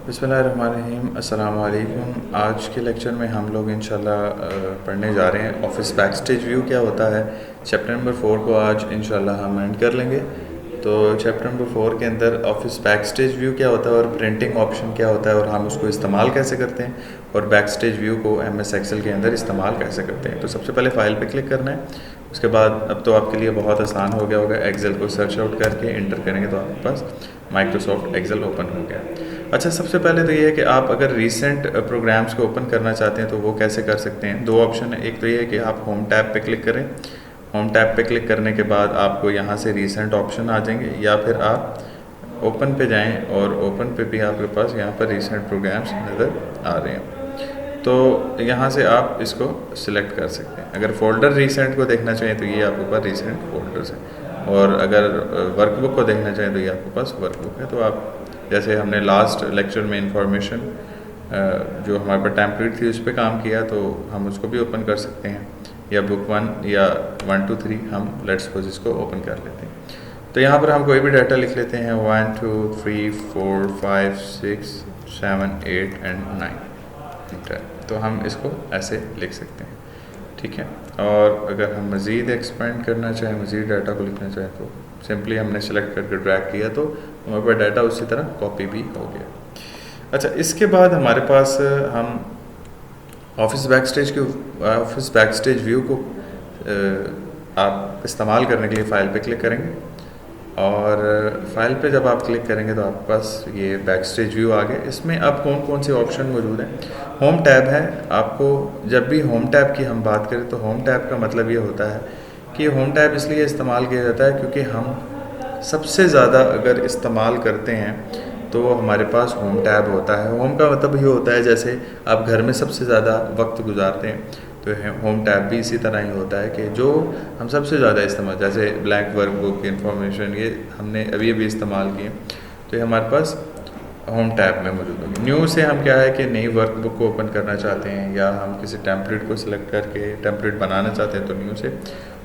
बिस्मिल्लाहिर्रहमानिर्रहीम, अस्सलाम वालेकुम। आज के लेक्चर में हम लोग इंशाल्लाह पढ़ने जा रहे हैं ऑफिस बैकस्टेज व्यू क्या होता है। चैप्टर नंबर 4 को आज इंशाल्लाह हम एंड कर लेंगे। तो चैप्टर नंबर 4 के अंदर ऑफिस बैकस्टेज व्यू क्या होता है और प्रिंटिंग ऑप्शन क्या होता है और हम उसको इस्तेमाल कैसे करते हैं और बैकस्टेज व्यू को MS एक्सेल के अंदर इस्तेमाल कैसे करते हैं। तो सबसे पहले फ़ाइल पे क्लिक करना है। उसके बाद अब तो आपके लिए बहुत आसान हो गया होगा, एक्सेल को सर्च आउट करके इंटर करेंगे तो आपके पास माइक्रोसॉफ्ट एक्सेल ओपन हो गया। अच्छा, सबसे पहले तो ये है कि आप अगर रीसेंट प्रोग्राम्स को ओपन करना चाहते हैं तो वो कैसे कर सकते हैं। दो ऑप्शन है, एक तो ये है कि आप होम टैब पे क्लिक करें। होम टैब पे क्लिक करने के बाद आपको यहाँ से रीसेंट ऑप्शन आ जाएंगे, या फिर आप ओपन पे जाएं और ओपन पे भी आपके पास यहाँ पर रीसेंट प्रोग्राम्स नज़र आ रहे हैं। तो यहाँ से आप इसको सिलेक्ट कर सकते हैं। अगर फ़ोल्डर रीसेंट को देखना चाहें तो ये आपके पास रीसेंट फ़ोल्डर्स हैं, और अगर वर्कबुक को देखना चाहें तो ये आपके पास वर्कबुक है। तो आप जैसे हमने लास्ट लेक्चर में इंफॉर्मेशन जो हमारे पास टेम्पलेट थी उस पर काम किया, तो हम उसको भी ओपन कर सकते हैं, या बुक 1 या 1 2 3 हम लेट्स सपोज इसको ओपन कर लेते हैं। तो यहाँ पर हम कोई भी डाटा लिख लेते हैं 1 2 3 4 5 6 7 8 एंड 9। तो हम इसको ऐसे लिख सकते हैं, ठीक है। और अगर हम मज़ीद एक्सपेंड करना चाहें, मज़ीद डाटा को लिखना चाहें, तो सिंपली हमने सेलेक्ट करके ड्रैग किया तो हमारे पास डाटा उसी तरह कॉपी भी हो गया। अच्छा, इसके बाद हमारे पास हम ऑफिस बैकस्टेज व्यू को आप इस्तेमाल करने के लिए फ़ाइल पे क्लिक करेंगे, और फ़ाइल पे जब आप क्लिक करेंगे तो आपके पास ये बैकस्टेज व्यू आ गया। इसमें अब कौन कौन से ऑप्शन मौजूद हैं। होम टैब है। आपको जब भी होम टैब की हम बात करें तो होम टैब का मतलब ये होता है कि होम टैब इसलिए इस्तेमाल किया जाता है क्योंकि हम सबसे ज़्यादा अगर इस्तेमाल करते हैं तो हमारे पास होम टैब होता है। होम का मतलब ये होता है जैसे आप घर में सबसे ज़्यादा वक्त गुजारते हैं, तो होम टैब भी इसी तरह ही होता है कि जो हम सबसे ज़्यादा इस्तेमाल, जैसे ब्लैंक वर्कबुक इंफॉर्मेशन, ये हमने अभी अभी इस्तेमाल किए, तो ये हमारे पास होम टैब में मौजूद होगी। न्यू से हम क्या है कि नई वर्कबुक को ओपन करना चाहते हैं, या हम किसी टेम्पलेट को सिलेक्ट करके टेम्पलेट बनाना चाहते हैं तो न्यू से।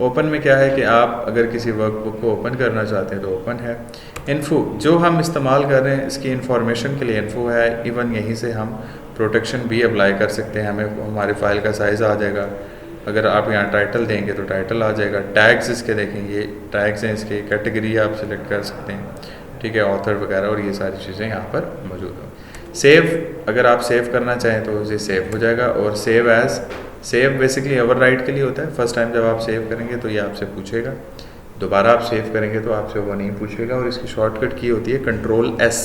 ओपन में क्या है कि आप अगर किसी वर्कबुक को ओपन करना चाहते हैं तो ओपन है। इन्फो जो हम इस्तेमाल कर रहे हैं इसकी इन्फॉर्मेशन के लिए इन्फो है। इवन यहीं से हम प्रोटेक्शन भी अप्लाई कर सकते हैं, हमें हमारी फ़ाइल का साइज़ आ जाएगा। अगर आप यहाँ टाइटल देंगे तो टाइटल आ जाएगा। टैग्स इसके देखेंगे, टैग्स हैं इसके, कैटेगरी आप सिलेक्ट कर सकते हैं, ठीक है, ऑथर वगैरह, और ये सारी चीज़ें यहाँ पर मौजूद हों। सेव, अगर आप सेव करना चाहें तो ये सेव हो जाएगा। और सेव बेसिकली ओवरराइट के लिए होता है। फर्स्ट टाइम जब आप सेव करेंगे तो ये आपसे पूछेगा, दोबारा आप सेव करेंगे तो आपसे वो नहीं पूछेगा। और इसकी शॉर्टकट की होती है Ctrl+S।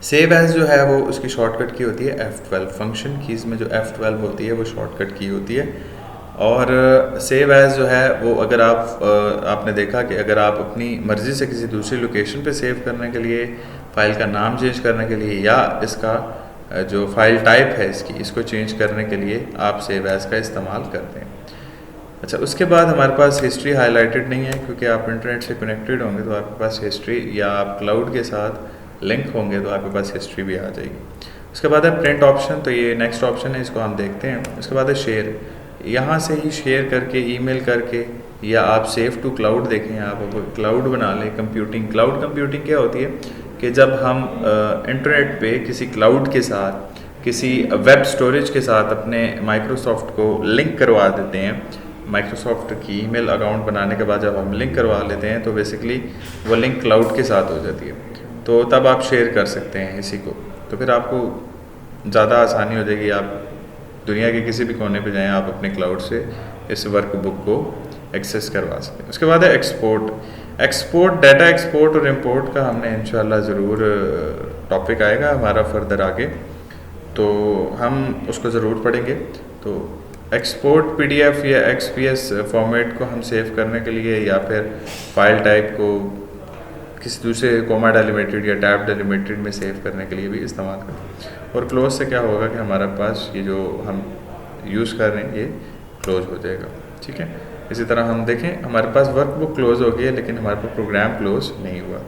सेव एज जो है वो उसकी शॉर्टकट की होती है F12। फंक्शन कीज़ में जो F12 होती है वो शॉर्टकट की होती है। और सेव एज जो है वो अगर आपने देखा कि अगर आप अपनी मर्ज़ी से किसी दूसरी लोकेशन पे सेव करने के लिए, फ़ाइल का नाम चेंज करने के लिए, या इसका जो फ़ाइल टाइप है इसको चेंज करने के लिए आप सेव एज का इस्तेमाल करते हैं। अच्छा, उसके बाद हमारे पास हिस्ट्री हाईलाइटेड नहीं है क्योंकि आप इंटरनेट से कनेक्टेड होंगे तो आपके पास हिस्ट्री, या आप क्लाउड के साथ लिंक होंगे तो आपके पास हिस्ट्री भी आ जाएगी। उसके बाद है प्रिंट ऑप्शन, तो ये नेक्स्ट ऑप्शन है, इसको हम देखते हैं। उसके बाद है शेयर। यहाँ से ही शेयर करके, ईमेल करके, या आप सेव टू क्लाउड देखें, आप क्लाउड बना लें। क्लाउड कंप्यूटिंग क्या होती है कि जब हम इंटरनेट पे किसी क्लाउड के साथ, किसी वेब स्टोरेज के साथ अपने माइक्रोसॉफ्ट को लिंक करवा देते हैं, माइक्रोसॉफ्ट की ईमेल अकाउंट बनाने के बाद जब हम लिंक करवा लेते हैं तो बेसिकली वो लिंक क्लाउड के साथ हो जाती है, तो तब आप शेयर कर सकते हैं इसी को। तो फिर आपको ज़्यादा आसानी हो जाएगी, आप दुनिया के किसी भी कोने पे जाएं, आप अपने क्लाउड से इस वर्कबुक को एक्सेस करवा सकते हैं। उसके बाद है एक्सपोर्ट। डाटा एक्सपोर्ट और इंपोर्ट का हमने इंशाल्लाह ज़रूर टॉपिक आएगा हमारा फर्दर आगे, तो हम उसको ज़रूर पढ़ेंगे। तो एक्सपोर्ट PDF या XPS फॉर्मेट को हम सेव करने के लिए, या फिर फाइल टाइप को किसी दूसरे कोमा डेलिमिटेड या टैब डेलिमिटेड में सेव करने के लिए भी इस्तेमाल करते हैं। और क्लोज से क्या होगा कि हमारे पास ये जो हम यूज़ कर रहे हैं ये क्लोज हो जाएगा, ठीक है। इसी तरह हम देखें, हमारे पास वर्कबुक क्लोज हो गई है लेकिन हमारे पास प्रोग्राम क्लोज नहीं हुआ।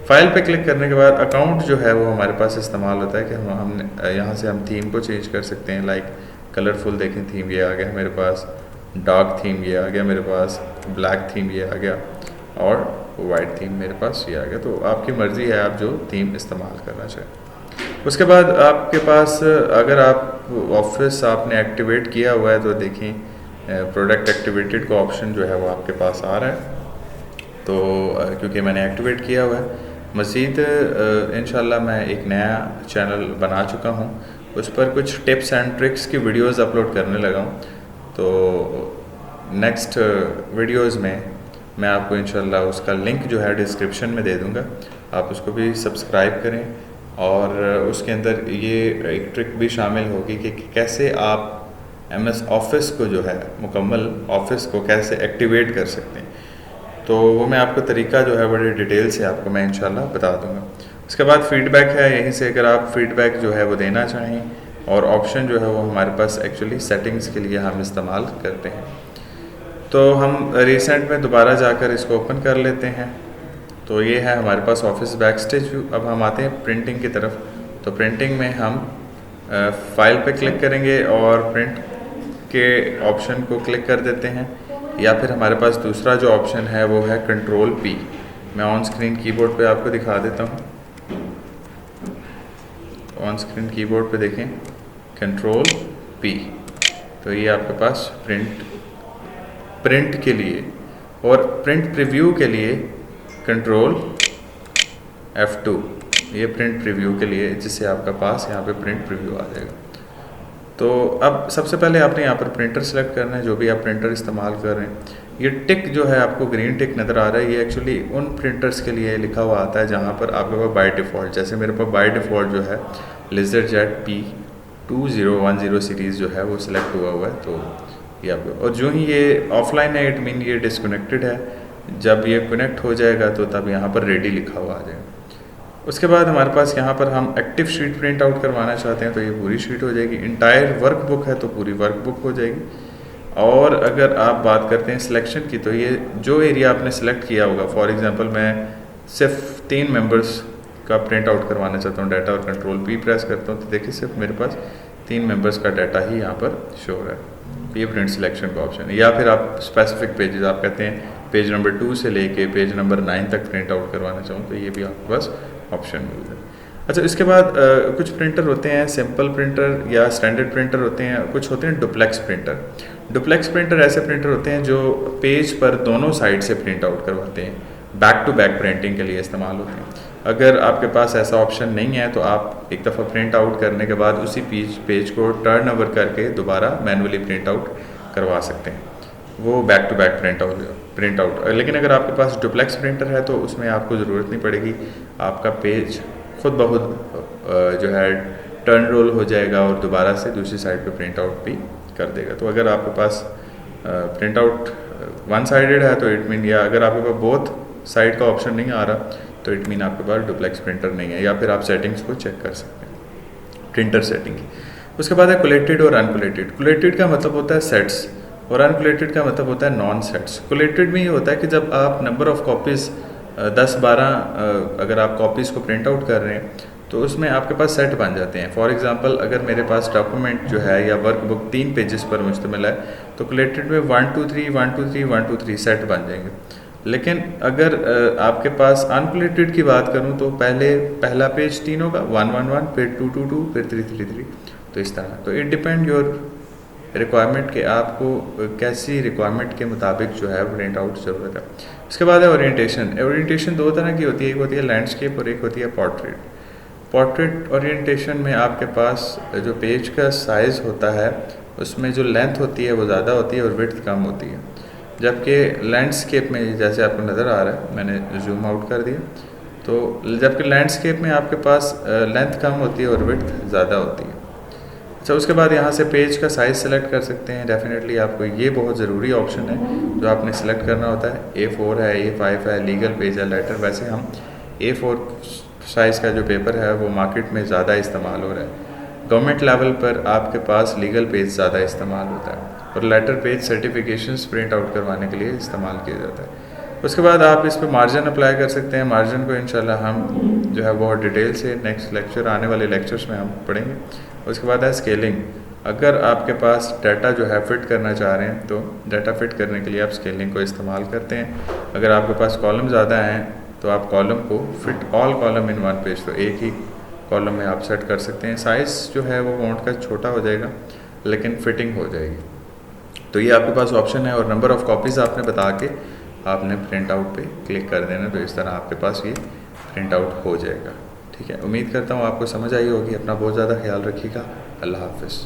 फाइल पे क्लिक करने के बाद अकाउंट जो है वो हमारे पास इस्तेमाल होता है कि हमने यहाँ से हम थीम को चेंज कर सकते हैं। लाइक कलरफुल देखें, थीम ये आ गया मेरे पास, डार्क थीम ये आ गया मेरे पास, ब्लैक थीम ये आ गया, और वाइट थीम मेरे पास ये आ गया। तो आपकी मर्ज़ी है आप जो थीम इस्तेमाल करना चाहें। उसके बाद आपके पास अगर आप ऑफिस आपने एक्टिवेट किया हुआ है तो देखें प्रोडक्ट एक्टिवेटेड का ऑप्शन जो है वो आपके पास आ रहा है। तो क्योंकि मैंने एक्टिवेट किया हुआ है, मज़ीद इंशाल्लाह मैं एक नया चैनल बना चुका हूँ, उस पर कुछ टिप्स एंड ट्रिक्स की वीडियोस अपलोड करने लगा हूँ। तो नेक्स्ट वीडियोस में मैं आपको इंशाल्लाह उसका लिंक जो है डिस्क्रिप्शन में दे दूँगा, आप उसको भी सब्सक्राइब करें। और उसके अंदर ये एक ट्रिक भी शामिल होगी कि कैसे आप MS ऑफिस को जो है मुकम्मल ऑफिस को कैसे एक्टिवेट कर सकते हैं। तो वो मैं आपको तरीका जो है बड़े डिटेल से आपको मैं इंशाल्लाह बता दूंगा। उसके बाद फ़ीडबैक है, यहीं से अगर आप फ़ीडबैक जो है वो देना चाहें, और ऑप्शन जो है वो हमारे पास एक्चुअली सेटिंग्स के लिए हम इस्तेमाल करते हैं। तो हम रिसेंट में दोबारा जाकर इसको ओपन कर लेते हैं। तो ये है हमारे पास ऑफिस बैक स्टेज व्यू। अब हम आते हैं प्रिंटिंग की तरफ। तो प्रिंटिंग में हम फाइल पे क्लिक करेंगे और प्रिंट के ऑप्शन को क्लिक कर देते हैं, या फिर हमारे पास दूसरा जो ऑप्शन है वो है Ctrl+P। मैं ऑन स्क्रीन कीबोर्ड पे आपको दिखा देता हूँ। ऑन स्क्रीन कीबोर्ड पे देखें Ctrl+P, तो ये आपके पास प्रिंट के लिए, और प्रिंट प्रीव्यू के लिए Ctrl+F2, ये प्रिंट प्रीव्यू के लिए, जिससे आपका पास यहाँ पे प्रिंट प्रीव्यू आ जाएगा। तो अब सबसे पहले आपने यहाँ पर प्रिंटर सेलेक्ट करना है, जो भी आप प्रिंटर इस्तेमाल कर रहे हैं। ये टिक जो है आपको ग्रीन टिक नज़र आ रहा है, ये एक्चुअली उन प्रिंटर्स के लिए लिखा हुआ आता है जहाँ पर आपके पास बाय डिफ़ॉल्ट, जैसे मेरे पास बाय डिफ़ॉल्ट जो है LaserJet P2010 सीरीज़ जो है वो सिलेक्ट हुआ है। तो ये आपको, और जो ही ये ऑफलाइन है इट मीन ये डिसकनेक्टेड है, जब ये कनेक्ट हो जाएगा तो तब यहाँ पर रेडी लिखा हुआ आ जाएगा। उसके बाद हमारे पास यहाँ पर हम एक्टिव शीट प्रिंट आउट करवाना चाहते हैं, तो ये पूरी शीट हो जाएगी। इंटायर वर्कबुक है तो पूरी वर्कबुक हो जाएगी। और अगर आप बात करते हैं सिलेक्शन की, तो ये जो एरिया आपने सेलेक्ट किया होगा, फॉर एग्जांपल मैं सिर्फ 3 मेंबर्स का प्रिंट आउट करवाना चाहता हूँ डाटा, और Ctrl+P प्रेस करता हूँ, तो देखिए सिर्फ मेरे पास 3 मेंबर्स का डाटा ही यहाँ पर शो हो रहा है। ये प्रिंट सिलेक्शन का ऑप्शन है। या फिर आप स्पेसिफिक पेजेस, आप कहते हैं पेज नंबर 2 से लेके पेज नंबर 9 तक प्रिंट आउट करवाना चाहूँ, तो ये भी आपके पास ऑप्शन मिल है। अच्छा, इसके बाद कुछ प्रिंटर होते हैं सिंपल प्रिंटर या स्टैंडर्ड प्रिंटर होते हैं, कुछ होते हैं डुप्लेक्स प्रिंटर। डुप्लेक्स प्रिंटर ऐसे प्रिंटर होते हैं जो पेज पर दोनों साइड से प्रिंट आउट करवाते हैं, बैक टू बैक प्रिंटिंग के लिए इस्तेमाल होते हैं। अगर आपके पास ऐसा ऑप्शन नहीं है तो आप एक दफ़ा प्रिंट आउट करने के बाद उसी पेज को टर्न ओवर करके दोबारा मैनुअली प्रिंट आउट करवा सकते हैं, वो back to back print out. लेकिन अगर आपके पास डुप्लेक्स प्रिंटर है तो उसमें आपको ज़रूरत नहीं पड़ेगी, आपका पेज खुद ब खुद जो है टर्न रोल हो जाएगा और दोबारा से दूसरी साइड पे प्रिंट आउट भी कर देगा। तो अगर आपके पास प्रिंट आउट वन साइडेड है तो इट मीन, या अगर आपके पास बोथ साइड का ऑप्शन नहीं आ रहा तो इट मीन आपके पास डुप्लेक्स प्रिंटर नहीं है, या फिर आप सेटिंग्स को चेक कर सकते हैं प्रिंटर सेटिंग की। उसके बाद है कोलेटेड और अनकोलेटेड। कोलेटेड का मतलब होता है सेट्स, और अनकोलेटेड का मतलब होता है नॉन सेट्स। कोलेटेड में ये होता है कि जब आप नंबर ऑफ़ कॉपीज़ 10-12 अगर आप कॉपीज़ को प्रिंट आउट कर रहे हैं तो उसमें आपके पास सेट बन जाते हैं। फॉर एग्जांपल अगर मेरे पास डॉक्यूमेंट जो है या वर्कबुक 3 पेजेस पर मुश्तमिल है तो कोलेटेड में 1 2 3 1 2 3 1 2 3 सेट बन जाएंगे। लेकिन अगर आपके पास अनकोलेटेड की बात करूं तो पहला पेज 3 होगा 1 1 1, फिर 2 2 2, फिर 3 3 3, तो इस तरह। तो इट डिपेंड योर रिक्वायरमेंट के आपको कैसी रिक्वायरमेंट के मुताबिक जो है प्रिंट आउट ज़रूरत है। उसके बाद है ओरिएंटेशन। ओरिएंटेशन 2 तरह की होती है, एक होती है लैंडस्केप और एक होती है पोर्ट्रेट। पोर्ट्रेट ओरिएंटेशन में आपके पास जो पेज का साइज़ होता है उसमें जो लेंथ होती है वो ज़्यादा होती है और विड्थ कम होती है, जबकि लैंडस्केप में जैसे आपको नज़र आ रहा है, मैंने जूम आउट कर दिया, तो जबकि लैंडस्केप में आपके पास लेंथ कम होती है और विड्थ ज़्यादा होती है। अच्छा, उसके बाद यहाँ से पेज का साइज़ सेलेक्ट कर सकते हैं। डेफिनेटली आपको ये बहुत ज़रूरी ऑप्शन है जो आपने सेलेक्ट करना होता है। A4 है, A5 है, लीगल पेज है, लेटर। वैसे हम A4 साइज़ का जो पेपर है वो मार्केट में ज़्यादा इस्तेमाल हो रहा है। गवर्नमेंट लेवल पर आपके पास लीगल पेज ज़्यादा इस्तेमाल होता है और letter page certifications print out करवाने के लिए इस्तेमाल किया जाता है। उसके बाद आप इस पर मार्जिन अप्लाई कर सकते हैं। मार्जिन को इंशाल्लाह हम जो है बहुत डिटेल से नेक्स्ट लेक्चर, आने वाले लेक्चर्स में हम पढ़ेंगे। उसके बाद है स्केलिंग। अगर आपके पास डाटा जो है फिट करना चाह रहे हैं तो डाटा फिट करने के लिए आप स्केलिंग को इस्तेमाल करते हैं। अगर आपके पास कॉलम ज़्यादा हैं तो आप कॉलम को fit all column in one page, तो एक ही कॉलम में आप सेट कर सकते हैं। साइज़ जो है वो फ़ॉन्ट का छोटा हो जाएगा लेकिन फिटिंग हो जाएगी। तो ये आपके पास ऑप्शन है और नंबर ऑफ़ कॉपीज़ आपने बता के आपने प्रिंट आउट पे क्लिक कर देना, तो इस तरह आपके पास ये प्रिंट आउट हो जाएगा। ठीक है, उम्मीद करता हूँ आपको समझ आई होगी। अपना बहुत ज़्यादा ख्याल रखिएगा। अल्लाह हाफ़िज़।